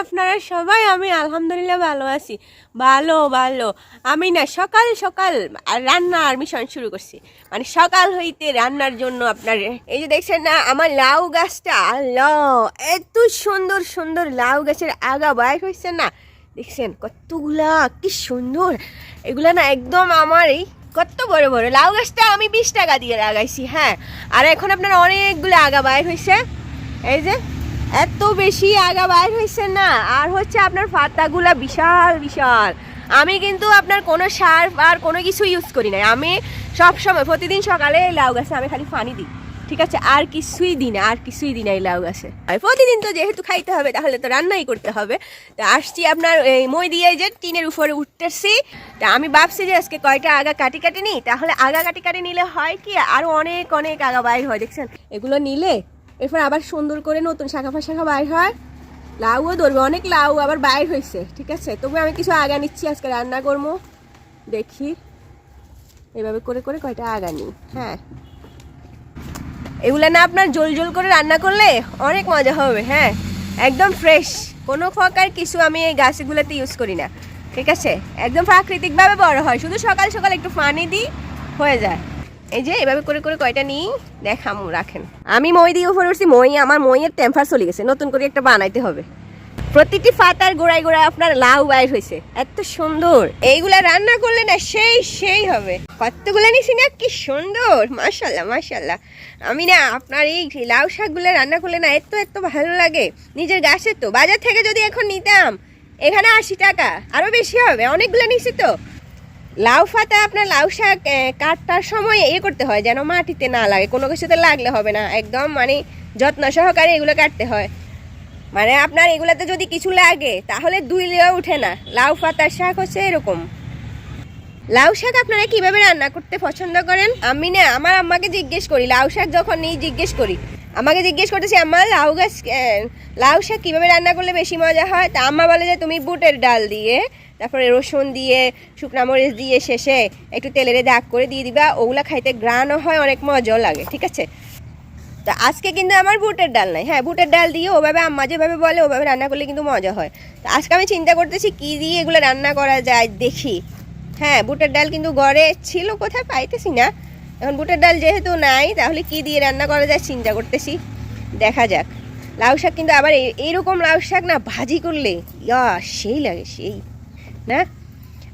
আপনারা সবাই? আমি আলহামদুলিল্লাহ ভালো আছি। ভালো ভালো আমি না সকাল সকাল রান্নার মিশন শুরু করছি। মানে সকাল হইতে রান্নার জন্য আপনার এই যে দেখছেন না আমার লাউ গাছটা, আল্লাহ এত সুন্দর সুন্দর লাউ গাছের আগা বাইর হয়েছে না, দেখছেন কতগুলা, কি সুন্দর এগুলা না, একদম আমার এই কত বড় বড় লাউ গাছটা আমি 20 টাকা দিয়ে লাগাইছি। হ্যাঁ, আর এখন আপনার অনেকগুলো আগা বাইর হয়েছে, এই যে এত বেশি আগা বাইর হয়েছে না। আর হচ্ছে আপনার পাতাগুলা বিশাল বিশাল। আমি কিন্তু আপনার কোনো সার আর কোনো কিছু ইউজ করি না। আমি সব সময় প্রতিদিন সকালে লাউ গাছে আমি খালি পানি দিই, ঠিক আছে? আর কিছুই দিই না, আর কিছুই দিই না এই লাউ গাছে। আর প্রতিদিন তো যেহেতু খাইতে হবে তাহলে তো রান্নাই করতে হবে। তো আসছি আপনার এই মই দিয়ে যে টিনের উপরে উঠতেছি। তা আমি ভাবছি যে আজকে কয়টা আগা কাটি কাটি নিই, তাহলে আগা কাটি কাটি নিলে হয় কি আরও অনেক অনেক আগা বাইর হয়, দেখছেন? এগুলো নিলে এরপর আবার সুন্দর করে নতুন শাখা ফাশাখা বাইর হয়, লাউও ধরবে, অনেক লাউ আবার বাইর হয়েছে, ঠিক আছে? তবু আমি কিছু আগা নিচ্ছি, আজকে রান্না করবো। দেখি এভাবে করে করে কয়টা আগা নিই। হ্যাঁ, এগুলো না আপনার জল জল করে রান্না করলে অনেক মজা হবে। হ্যাঁ, একদম ফ্রেশ, কোনো প্রকার কিছু আমি এই গাছগুলোতে ইউজ করি না, ঠিক আছে? একদম প্রাকৃতিকভাবে বড় হয়, শুধু সকাল সকাল একটু পানি দিই, হয়ে যায়। এই যে এভাবে করে করে কয়টা নিই দেখামু, রাখেন। আমি মই দিয়ে উপরে উঠছি, আমার মইয়ের টেম্পার চলে গেছে, নতুন করে একটা বানাইতে হবে। প্রতিটি পাতার গোড়ায় গোড়ায় আপনার লাউ বাইর হয়েছে, এত সুন্দর। এইগুলা রান্না করলে না সেই হবে। কতগুলো নিছি না, কি সুন্দর, মাশাল্লাহ মাশাল্লাহ। আমি না আপনার এই লাউ শাকগুলো রান্না করলে না এত এত ভালো লাগে। নিজের গাছে তো, বাজার থেকে যদি এখন নিতাম এখানে 80 টাকা, আরও বেশি হবে, অনেকগুলো নিছি তো। লাউ পাতা আপনার লাউ শাক কাটার সময় করতে হয় যেন মাটিতে না লাগে, কোনো কিছুতে লাগলে হবে না, একদম মানে যত্ন সহকারে এগুলো কাটতে হয়। মানে আপনার এগুলাতে যদি কিছু লাগে তাহলে দুইলেও উঠে না। লাউ পাতার শাক হচ্ছে এরকম। লাউ শাক আপনারা কিভাবে রান্না করতে পছন্দ করেন? আমি না আমার আম্মাকে জিজ্ঞেস করি, লাউ শাক যখন নিই জিজ্ঞেস করি, আমাকে জিজ্ঞেস করতেছি আম্মা লাউ শাক কীভাবে রান্না করলে বেশি মজা হয়? তা আম্মা বলে যে তুমি বুটের ডাল দিয়ে, তারপরে রসুন দিয়ে, শুকনা মরিচ দিয়ে, শেষে একটু তেলের দাগ করে দিয়ে দিবা, ওগুলা খাইতে গ্রানও হয়, অনেক মজাও লাগে, ঠিক আছে? তো আজকে কিন্তু আমার বুটের ডাল নাই। হ্যাঁ, বুটের ডাল দিয়ে ওভাবে আম্মা যেভাবে বলে ওভাবে রান্না করলে কিন্তু মজা হয়। তো আজকে আমি চিন্তা করতেছি কী দিয়ে এগুলো রান্না করা যায়, দেখি। হ্যাঁ, বুটের ডাল কিন্তু ঘরে ছিল, কোথায় পাইতেছি না। এখন বুটের ডাল যেহেতু নাই, তাহলে কি দিয়ে রান্না করা যায় চিন্তা করতেছি, দেখা যাক। লাউ শাক কিন্তু আবার এইরকম লাউ শাক না ভাজি করলে সেই লাগে, সেই না।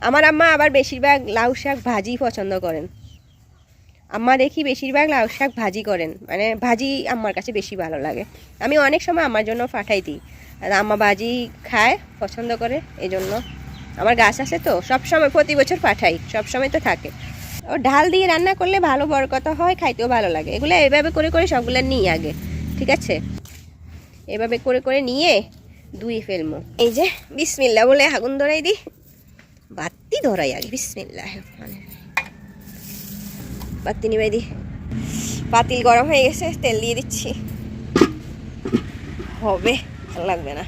আমার আম্মা আবার বেশিরভাগ লাউ শাক ভাজি পছন্দ করেন। আম্মা দেখি বেশিরভাগ লাউ শাক ভাজি করেন, মানে ভাজি আমার কাছে বেশি ভালো লাগে। আমি অনেক সময় আমার জন্য পাঠাই দিই, আর আম্মা ভাজি খায়, পছন্দ করে, এই জন্য। আমার গাছ আছে তো, সব সময় প্রতি বছর পাঠাই, সব সময় তো থাকে। ও ডাল দিয়ে রান্না করলে ভালো বরকত হয়, খাইতেও ভালো লাগে। এগুলো এভাবে করে করে সবগুলো নিই আগে, ঠিক আছে? এভাবে করে করে নিয়ে ধুয়ে ফেলবো। এই যে বিসমিল্লাহ বলে আগুন ধরাই দিই, বাতি ধরাই আগে, বিসমিল্লাহ। বাতি নিবাই দিই, পাতিল গরম হয়ে গেছে, তেল দিয়ে দিচ্ছি। হবে, ভালো লাগবে না।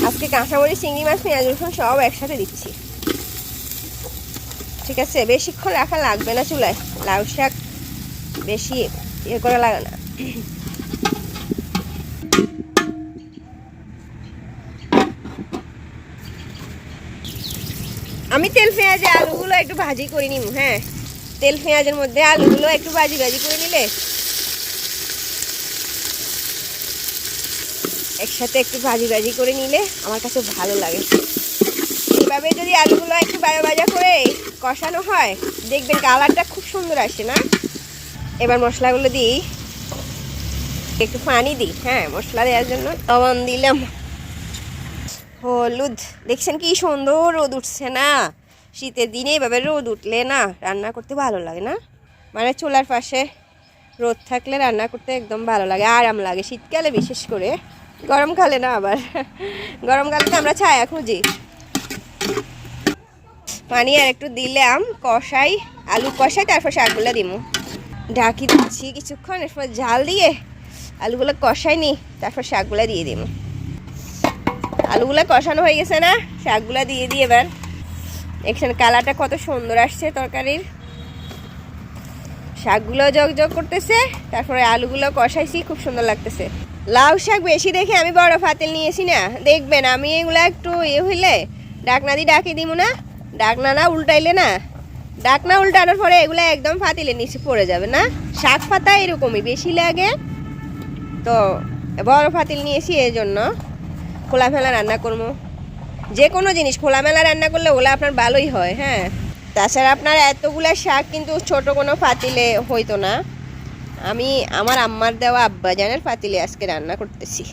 আজকে কাঁচামরিচ, চিংড়ি মাছ, পেঁয়াজ রসুন সব একসাথে দিচ্ছি, ঠিক আছে? বেশিক্ষণ রাখা লাগবে না চুলায়, লাউ শাক বেশি করা লাগে না। আমি তেল পেঁয়াজে আলুগুলো একটু ভাজি করে নিব। হ্যাঁ, তেল পেঁয়াজের মধ্যে আলুগুলো একটু ভাজি ভাজি করে নিলে, একসাথে একটু ভাজি ভাজি করে নিলে আমার কাছে ভালো লাগে। এভাবে যদি আলুগুলো একটু ভাজা ভাজা করে কষানো হয়, দেখবেন কালারটা খুব সুন্দর আসে না? এবার মশলাগুলো দিই, একটু পানি দিই। হ্যাঁ, মশলা দেওয়ার জন্য লবণ দিলাম, হলুদ। দেখছেন কি সুন্দর রোদ উঠছে না? শীতের দিনে এভাবে রোদ উঠলে না রান্না করতে ভালো লাগে না? মানে চুলার পাশে রোদ থাকলে রান্না করতে একদম ভালো লাগে, আরাম লাগে। শীতকালে বিশেষ করে, গরমকালে না আবার। গরমকালে তো আমরা ছায়া খুঁজি। পানি আর একটু দিলাম, কষাই, আলু কষাই, তারপর শাকগুলো দিব। ঢাকি দিচ্ছি কিছুক্ষণ, এরপর ঝাল দিয়ে আলুগুলো কষাই নি, তারপর শাকগুলো দিয়ে দিব। আলুগুলো কষানো হয়ে গেছে না, শাকগুলো দিয়ে দিয়ে এবার এখানে কালারটা কত সুন্দর আসছে তরকারির। শাকগুলো জগ করতেছে, তারপরে আলুগুলো কষাইছি, খুব সুন্দর লাগতেছে। লাউ শাক বেশি দেখে আমি বড় পাতিল নিয়েছি না, দেখবেন আমি এগুলা একটু হইলে ডাকনা দিয়ে ডাকি দিব না, ডাকনা না উল্টাইলে না, ডাকনা উল্টানোর পরে এগুলা একদম পাতিলের নিচে পড়ে যাবে না। শাক পাতা এরকমই বেশি লাগে, তো বড় পাতিল নিয়েছি এই জন্য। খোলামেলা রান্না করবো, যে কোনো জিনিস খোলামেলা রান্না করলে ওগুলো আপনার ভালোই হয়। হ্যাঁ, তাছাড়া আপনার এতগুলা শাক কিন্তু ছোট কোনো পাতিলে হইতো না। আমি আমার আম্মার দেওয়া আব্বাজানের পাতিলে আজকে রান্না করতেছি।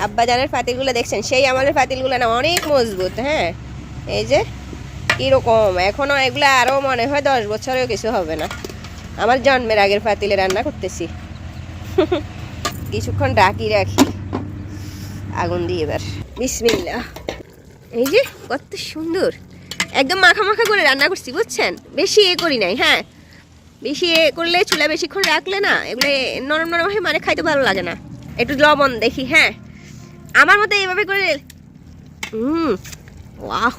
আব্বাজানের পাতিলগুলো দেখছেন, সেই আমাদের পাতিলগুলো না অনেক মজবুত। হ্যাঁ, এই যে কীরকম, এখনও এগুলো আরও মনে হয় 10 বছরেও কিছু হবে না। আমার জন্মের আগের পাতিলে রান্না করতেছি। কিছুক্ষণ ডাকি রাখি আগুন দিয়ে, এবার বিসমিল্লাহ। এই যে কত সুন্দর একদম মাখা মাখা করে রান্না করছি, বুঝছেন? বেশি করি নাই। হ্যাঁ, বেশি করলে চুলা বেশিক্ষণ রাখলে না এগুলো নরম নরম হয়ে মানে খাইতে ভালো লাগে না। একটু লবণ দেখি। হ্যাঁ, আমার মতো এইভাবে করে ওয়াও,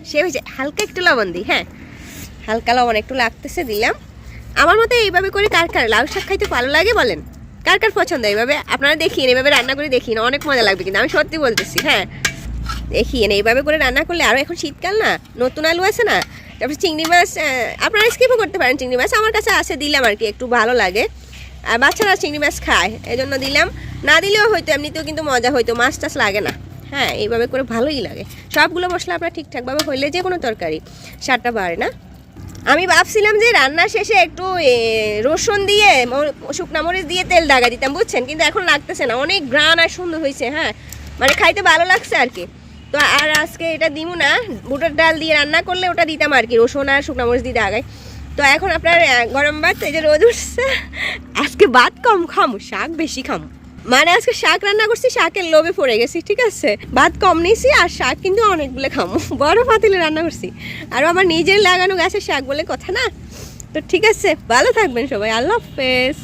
সে হয়েছে। হালকা একটু লবণ দিই। হ্যাঁ, হালকা লবণ একটু লাগতেছে, দিলাম। আমার মতো এইভাবে করে কার কার লাউ শাক খাইতে ভালো লাগে বলেন? কার কার পছন্দ এইভাবে? আপনারা দেখিয়ে এইভাবে রান্না করে দেখিয়ে অনেক মজা লাগবে, কিন্তু আমি সত্যি বলতেছি। হ্যাঁ, দেখিয়ে এইভাবে করে রান্না করলে, আরও এখন শীতকাল না, নতুন আলু আছে না, তারপরে চিংড়ি মাছ আপনারা স্কিপও করতে পারেন। চিংড়ি মাছ আমার কাছে আছে, দিলাম আর কি, একটু ভালো লাগে। আর বাচ্চারা চিংড়ি মাছ খায়, এই জন্য দিলাম। না দিলেও হয়তো, এমনিতেও কিন্তু মজা হইতো, মাছ টাছ লাগে না। হ্যাঁ, এইভাবে করে ভালোই লাগে। সবগুলো মশলা আপনার ঠিকঠাকভাবে হইলে যে কোনো তরকারি স্বাদটা বাড়ে না। আমি ভাবছিলাম যে রান্না শেষে একটু রসুন দিয়ে, শুকনা মরিচ দিয়ে তেল দাগা দিতাম, বুঝছেন? কিন্তু এখন লাগতেছে না, অনেক ঘ্রাণ আর সুন্দর হয়েছে। হ্যাঁ, মানে খাইতে ভালো লাগছে আর কি। তো আর আজকে এটা দিব না, বুটের ডাল দিয়ে রান্না করলে ওটা দিতাম আর কি, রসুন আর শুকনা মরিচ দিয়ে দাগাই। তো এখন আপনার গরম ভাত, এই যে রোদ উঠছে, আজকে ভাত কম খামু, শাক বেশি খামু। মানে আজকে শাক রান্না করছি, শাকের লোভে পড়ে গেছি, ঠিক আছে? ভাত কম নিয়েছি আর শাক কিন্তু অনেকগুলো খামু, বড় পাতিলে রান্না করছি। আর আমার নিজের লাগানো গাছের শাক বলে কথা না। তো ঠিক আছে, ভালো থাকবেন সবাই, আল্লাহ হাফেজ।